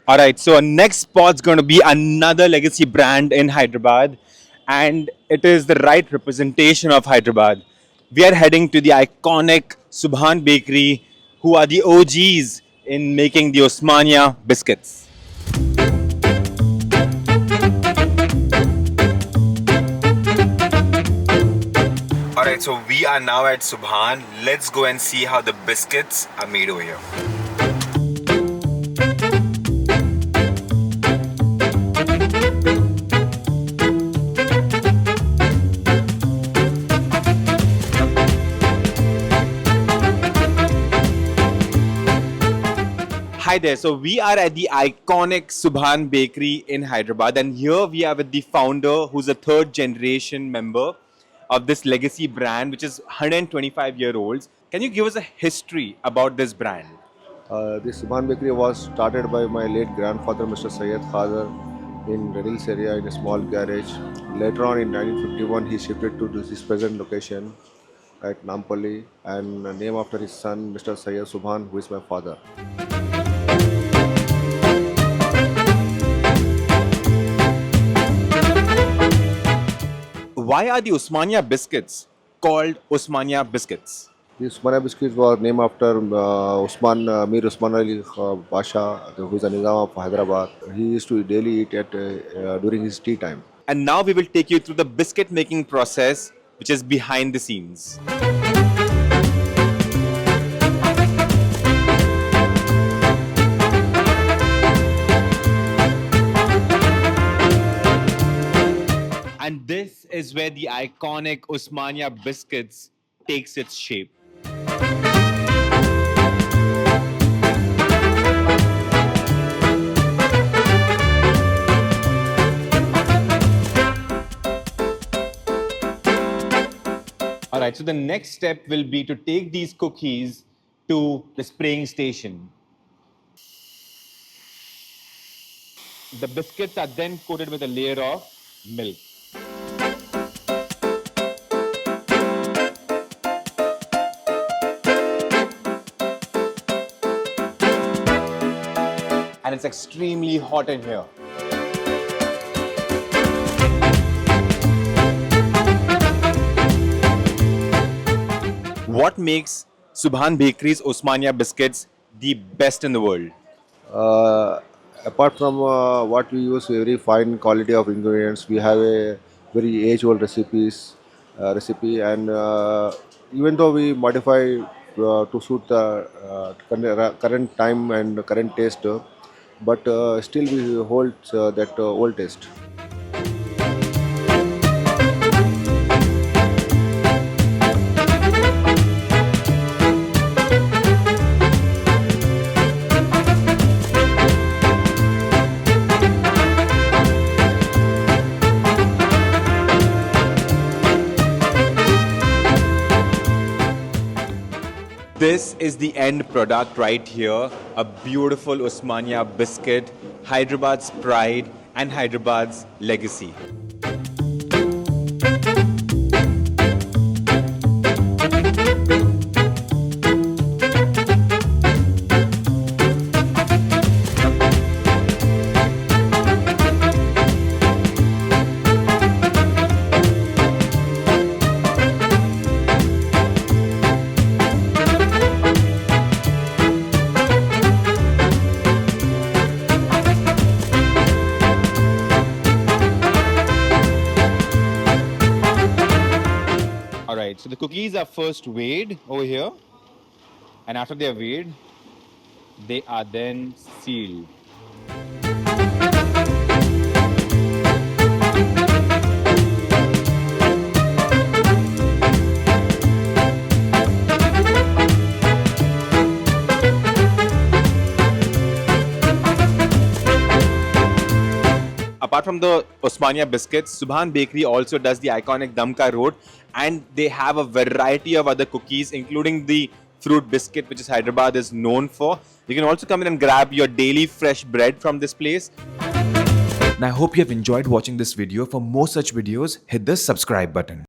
All right, so our next spot's going to be another legacy brand in Hyderabad, and it is the right representation of Hyderabad. We are heading to the iconic Subhan Bakery, who are the OGs in making the Osmania biscuits. All right, so we are now at Subhan. Let's go and see how the biscuits are made over here. Hi there. So we are at the iconic Subhan Bakery in Hyderabad, and here we are with the founder, who's a third generation member of this legacy brand, which is 125-year-olds. Can you give us a history about this brand? This Subhan Bakery was started by my late grandfather, Mr. Syed Khader, in Red Hills area in a small garage. Later on in 1951, he shifted to his present location at Nampally and named after his son, Mr. Syed Subhan, who is my father. Why are the Osmania biscuits called Osmania Biscuits? This Osmania Biscuits was named after Mir Usman Ali Pasha, who is a Nizam of Hyderabad. He used to daily eat at during his tea time. And now we will take you through the biscuit making process, which is behind the scenes. And this is where the iconic Osmania biscuits takes its shape. All right, so the next step will be to take these cookies to the spraying station. The biscuits are then coated with a layer of milk. And it's extremely hot in here. What makes Subhan Bakery's Osmania biscuits the best in the world? Uh, Apart from what we use very fine quality of ingredients, we have a very age-old recipe, and even though we modify to suit the current time and current taste, but still we hold that old taste. This is the end product right here, a beautiful Osmania biscuit, Hyderabad's pride and Hyderabad's legacy. Alright, so the cookies are first weighed over here, and after they are weighed, they are then sealed. Apart from the Osmania biscuits, Subhan Bakery also does the iconic Damka Road, and they have a variety of other cookies, including the fruit biscuit, which is Hyderabad is known for. You can also come in and grab your daily fresh bread from this place. And I hope you have enjoyed watching this video. For more such videos, hit the subscribe button.